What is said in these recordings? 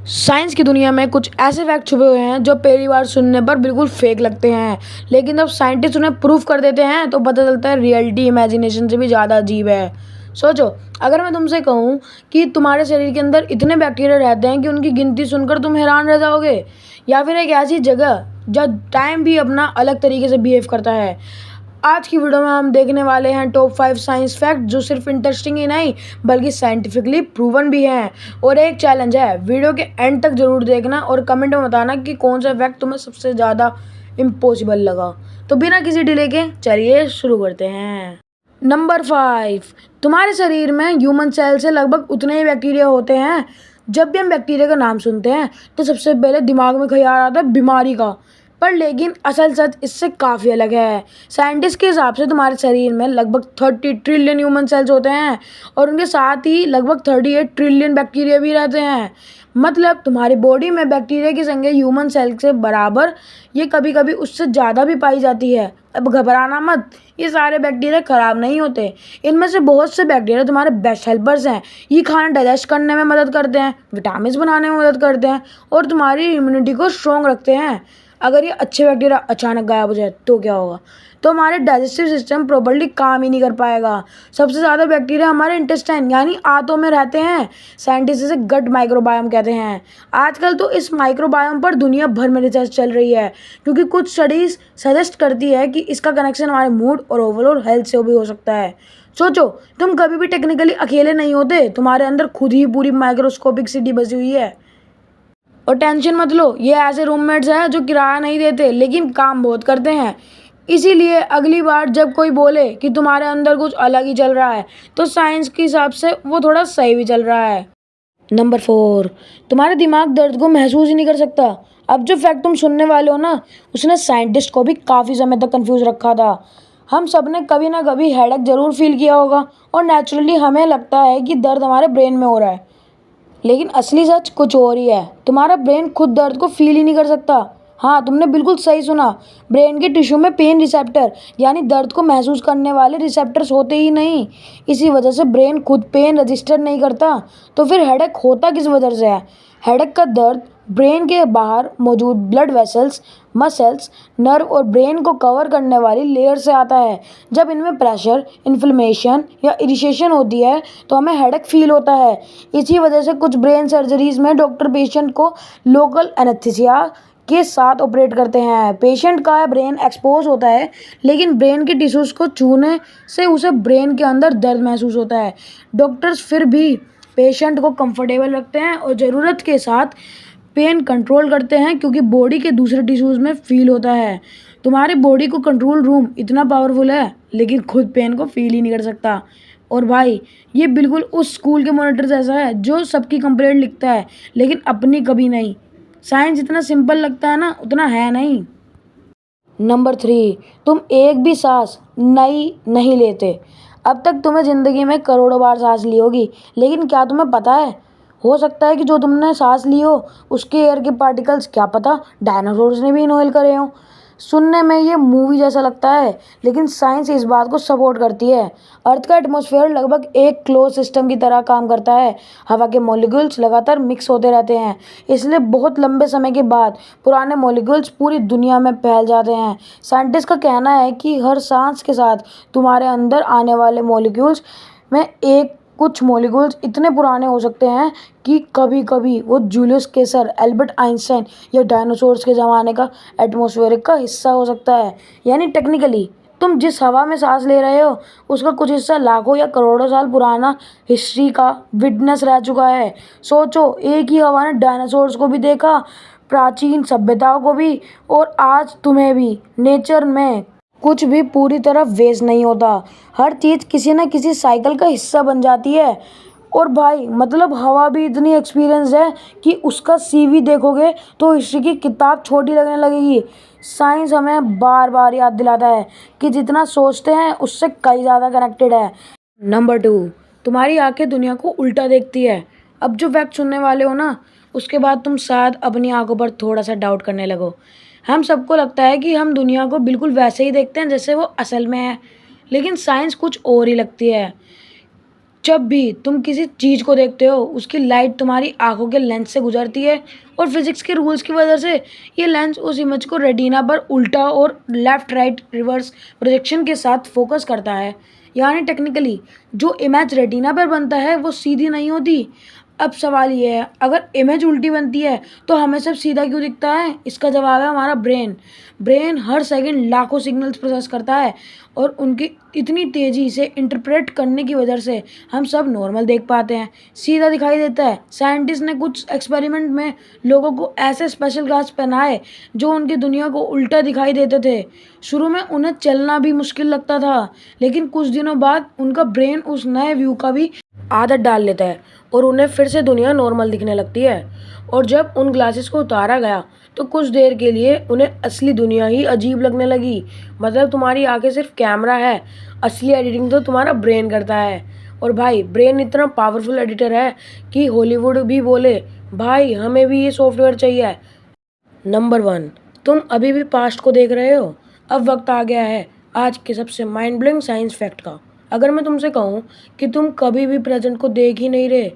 Science की दुनिया में कुछ ऐसे फैक्ट छुपे हुए हैं जो पहली बार सुनने पर बिल्कुल फेक लगते हैं, लेकिन जब साइंटिस्ट उन्हें प्रूफ कर देते हैं तो पता चलता है रियलिटी इमेजिनेशन से भी ज़्यादा अजीब है। सोचो, अगर मैं तुमसे कहूँ कि तुम्हारे शरीर के अंदर इतने बैक्टीरिया रहते हैं कि उनकी गिनती सुनकर तुम हैरान रह जाओगे, या फिर एक ऐसी जगह जहाँ टाइम भी अपना अलग तरीके से बिहेव करता है। आज की वीडियो में हम देखने वाले हैं टॉप 5 साइंस फैक्ट जो सिर्फ इंटरेस्टिंग ही नहीं बल्कि साइंटिफिकली प्रूवन भी हैं। और एक चैलेंज है, वीडियो के एंड तक जरूर देखना और कमेंट में बताना कि कौन सा फैक्ट तुम्हें सबसे ज़्यादा इम्पॉसिबल लगा। तो बिना किसी डिले के चलिए शुरू करते हैं। नंबर 5, तुम्हारे शरीर में ह्यूमन सेल से लगभग उतने ही बैक्टीरिया होते हैं। जब भी हम बैक्टीरिया का नाम सुनते हैं तो सबसे पहले दिमाग में ख्याल आता है बीमारी का, पर लेकिन असल सच इससे काफ़ी अलग है। साइंटिस्ट के हिसाब से तुम्हारे शरीर में लगभग 30 ट्रिलियन ह्यूमन सेल्स होते हैं और उनके साथ ही लगभग 38 ट्रिलियन बैक्टीरिया भी रहते हैं। मतलब तुम्हारी बॉडी में बैक्टीरिया की संख्या ह्यूमन सेल से बराबर, ये कभी कभी उससे ज़्यादा भी पाई जाती है। अब घबराना मत, ये सारे बैक्टीरिया ख़राब नहीं होते। इनमें से बहुत से बैक्टीरिया तुम्हारे बेस्ट हेल्पर्स हैं। ये खाना डाइजेस्ट करने में मदद करते हैं, विटामिन बनाने में मदद करते हैं और तुम्हारी इम्यूनिटी को स्ट्रॉन्ग रखते हैं। अगर ये अच्छे बैक्टीरिया अचानक गायब हो जाए तो क्या होगा? तो हमारे डाइजेस्टिव सिस्टम प्रॉपर्ली काम ही नहीं कर पाएगा। सबसे ज़्यादा बैक्टीरिया हमारे इंटेस्टाइन यानी आंतों में रहते हैं। साइंटिस्ट इसे गट माइक्रोबायोम कहते हैं। आजकल तो इस माइक्रोबायोम पर दुनिया भर में रिसर्च चल रही है, क्योंकि कुछ स्टडीज सजेस्ट करती है कि इसका कनेक्शन हमारे मूड और ओवरऑल हेल्थ से भी हो सकता है। सोचो, तुम कभी भी टेक्निकली अकेले नहीं होते, तुम्हारे अंदर खुद ही पूरी माइक्रोस्कोपिक सिटी बसी हुई है। और टेंशन मत लो, ये ऐसे रूममेट्स हैं जो किराया नहीं देते लेकिन काम बहुत करते हैं। इसीलिए अगली बार जब कोई बोले कि तुम्हारे अंदर कुछ अलग ही चल रहा है तो साइंस के हिसाब से वो थोड़ा सही भी चल रहा है। नंबर 4, तुम्हारा दिमाग दर्द को महसूस ही नहीं कर सकता। अब जो फैक्ट तुम सुनने वाले हो ना, उसने साइंटिस्ट को भी काफ़ी समय तक कंफ्यूज रखा था। हम सब ने कभी ना कभी हेडेक जरूर फील किया होगा और नेचुरली हमें लगता है कि दर्द हमारे ब्रेन में हो रहा है, लेकिन असली सच कुछ और ही है। तुम्हारा ब्रेन खुद दर्द को फील ही नहीं कर सकता। हाँ, तुमने बिल्कुल सही सुना। ब्रेन के टिश्यू में पेन रिसेप्टर यानी दर्द को महसूस करने वाले रिसेप्टर्स होते ही नहीं। इसी वजह से ब्रेन खुद पेन रजिस्टर नहीं करता। तो फिर हेडेक होता किस वजह से है? हेडेक का दर्द ब्रेन के बाहर मौजूद ब्लड वेसल्स, मसल्स, नर्व और ब्रेन को कवर करने वाली लेयर से आता है। जब इनमें प्रेशर, इन्फ्लेमेशन या इरिटेशन होती है तो हमें हेडेक फील होता है। इसी वजह से कुछ ब्रेन सर्जरीज में डॉक्टर पेशेंट को लोकल एनेस्थीसिया के साथ ऑपरेट करते हैं। पेशेंट का ब्रेन एक्सपोज होता है, लेकिन ब्रेन के टिश्यूज को छूने से उसे ब्रेन के अंदर दर्द महसूस होता है। डॉक्टर्स फिर भी पेशेंट को कंफर्टेबल रखते हैं और ज़रूरत के साथ पेन कंट्रोल करते हैं, क्योंकि बॉडी के दूसरे टिश्यूज़ में फील होता है। तुम्हारे बॉडी को कंट्रोल रूम इतना पावरफुल है, लेकिन खुद पेन को फील ही नहीं कर सकता। और भाई, ये बिल्कुल उस स्कूल के मॉनिटर जैसा है जो सबकी कंप्लेंट लिखता है लेकिन अपनी कभी नहीं। साइंस जितना सिंपल लगता है ना, उतना है नहीं। नंबर 3, तुम एक भी सांस नई नहीं लेते। अब तक तुम्हें ज़िंदगी में करोड़ों बार सांस ली होगी, लेकिन क्या तुम्हें पता है, हो सकता है कि जो तुमने सांस ली हो उसके एयर के पार्टिकल्स क्या पता डायनासोर्स ने भी इनहेल करे हों। सुनने में ये मूवी जैसा लगता है, लेकिन साइंस इस बात को सपोर्ट करती है। अर्थ का एटमॉस्फेयर लगभग एक क्लोज सिस्टम की तरह काम करता है। हवा के मॉलिक्यूल्स लगातार मिक्स होते रहते हैं, इसलिए बहुत लंबे समय के बाद पुराने मॉलिक्यूल्स पूरी दुनिया में फैल जाते हैं। साइंटिस्ट का कहना है कि हर सांस के साथ तुम्हारे अंदर आने वाले मॉलिक्यूल्स में एक कुछ मॉलिक्यूल्स इतने पुराने हो सकते हैं कि कभी कभी वो जूलियस केसर, एल्बर्ट आइंस्टाइन या डायनासोर्स के ज़माने का एटमॉस्फेरिक का हिस्सा हो सकता है। यानी टेक्निकली तुम जिस हवा में सांस ले रहे हो उसका कुछ हिस्सा लाखों या करोड़ों साल पुराना हिस्ट्री का विटनेस रह चुका है। सोचो, एक ही हवा ने डायनासोर्स को भी देखा, प्राचीन सभ्यताओं को भी, और आज तुम्हें भी। नेचर में कुछ भी पूरी तरह वेस्ट नहीं होता, हर चीज़ किसी न किसी साइकिल का हिस्सा बन जाती है। और भाई, मतलब हवा भी इतनी एक्सपीरियंस है कि उसका सीवी देखोगे तो हिस्ट्री की किताब छोटी लगने लगेगी। साइंस हमें बार बार याद दिलाता है कि जितना सोचते हैं उससे कई ज़्यादा कनेक्टेड है। नंबर 2, तुम्हारी आंखें दुनिया को उल्टा देखती है। अब जो फैक्ट सुनने वाले हो ना, उसके बाद तुम शायद अपनी आंखों पर थोड़ा सा डाउट करने लगो। हम सबको लगता है कि हम दुनिया को बिल्कुल वैसे ही देखते हैं जैसे वो असल में है, लेकिन साइंस कुछ और ही लगती है। जब भी तुम किसी चीज़ को देखते हो उसकी लाइट तुम्हारी आंखों के लेंस से गुजरती है और फिजिक्स के रूल्स की वजह से ये लेंस उस इमेज को रेटिना पर उल्टा और लेफ्ट राइट रिवर्स प्रोजेक्शन के साथ फोकस करता है। यानी टेक्निकली जो इमेज रेटिना पर बनता है वो सीधी नहीं होती। अब सवाल ये है, अगर इमेज उल्टी बनती है तो हमें सब सीधा क्यों दिखता है? इसका जवाब है हमारा ब्रेन। ब्रेन हर सेकंड लाखों सिग्नल्स प्रोसेस करता है और उनकी इतनी तेज़ी से इंटरप्रेट करने की वजह से हम सब नॉर्मल देख पाते हैं, सीधा दिखाई देता है। साइंटिस्ट ने कुछ एक्सपेरिमेंट में लोगों को ऐसे स्पेशल ग्लास पहनाए जो उनकी दुनिया को उल्टा दिखाई देते थे। शुरू में उन्हें चलना भी मुश्किल लगता था, लेकिन कुछ दिनों बाद उनका ब्रेन उस नए व्यू का भी आदत डाल लेता है और उन्हें फिर से दुनिया नॉर्मल दिखने लगती है। और जब उन ग्लासेस को उतारा गया तो कुछ देर के लिए उन्हें असली दुनिया ही अजीब लगने लगी। मतलब तुम्हारी आंखें सिर्फ कैमरा है, असली एडिटिंग तो तुम्हारा ब्रेन करता है। और भाई ब्रेन इतना पावरफुल एडिटर है कि हॉलीवुड भी बोले भाई हमें भी ये सॉफ्टवेयर चाहिए। नंबर 1, तुम अभी भी पास्ट को देख रहे हो? अब वक्त आ गया है आज के सबसे माइंड ब्लोइंग साइंस फैक्ट का। अगर मैं तुमसे कहूँ कि तुम कभी भी प्रेजेंट को देख ही नहीं रहे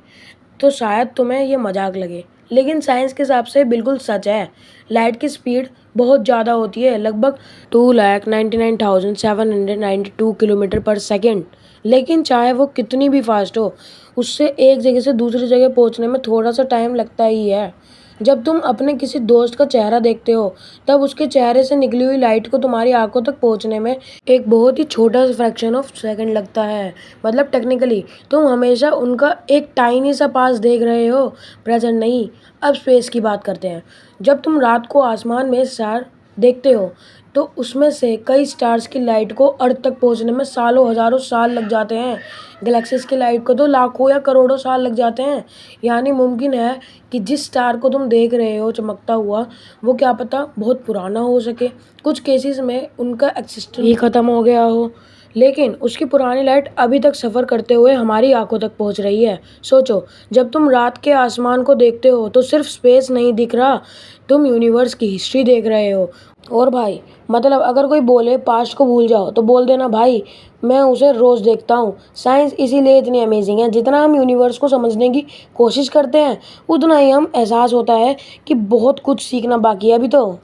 तो शायद तुम्हें ये मजाक लगे, लेकिन साइंस के हिसाब से बिल्कुल सच है। लाइट की स्पीड बहुत ज़्यादा होती है, लगभग 2,99,792 किलोमीटर पर सेकेंड। लेकिन चाहे वो कितनी भी फास्ट हो, उससे एक जगह से दूसरी जगह पहुंचने में थोड़ा सा टाइम लगता ही है। जब तुम अपने किसी दोस्त का चेहरा देखते हो तब उसके चेहरे से निकली हुई लाइट को तुम्हारी आंखों तक पहुंचने में एक बहुत ही छोटा सा फ्रैक्शन ऑफ सेकंड लगता है। मतलब टेक्निकली तुम हमेशा उनका एक टाइनी सा पास देख रहे हो, प्रेजेंट नहीं। अब स्पेस की बात करते हैं। जब तुम रात को आसमान में स्टार देखते हो तो उसमें से कई स्टार्स की लाइट को अर्थ तक पहुंचने में सालों हजारों साल लग जाते हैं। गैलेक्सीज की लाइट को तो लाखों या करोड़ों साल लग जाते हैं। यानी मुमकिन है कि जिस स्टार को तुम देख रहे हो चमकता हुआ, वो क्या पता बहुत पुराना हो सके, कुछ केसेस में उनका एक्सिस्टेंस ही ख़त्म हो गया हो, लेकिन उसकी पुरानी लाइट अभी तक सफ़र करते हुए हमारी आंखों तक पहुंच रही है। सोचो, जब तुम रात के आसमान को देखते हो तो सिर्फ स्पेस नहीं दिख रहा, तुम यूनिवर्स की हिस्ट्री देख रहे हो। और भाई मतलब अगर कोई बोले पास्ट को भूल जाओ तो बोल देना भाई मैं उसे रोज़ देखता हूँ। साइंस इसीलिए इतनी अमेजिंग है, जितना हम यूनिवर्स को समझने की कोशिश करते हैं उतना ही हम एहसास होता है कि बहुत कुछ सीखना बाकी है अभी तो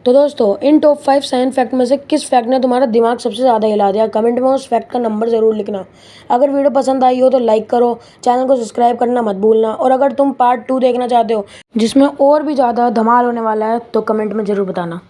दोस्तों इन टॉप 5 साइंस फैक्ट में से किस फैक्ट ने तुम्हारा दिमाग सबसे ज़्यादा हिला दिया? कमेंट में उस फैक्ट का नंबर ज़रूर लिखना। अगर वीडियो पसंद आई हो तो लाइक करो, चैनल को सब्सक्राइब करना मत भूलना। और अगर तुम पार्ट 2 देखना चाहते हो जिसमें और भी ज़्यादा धमाल होने वाला है तो कमेंट में ज़रूर बताना।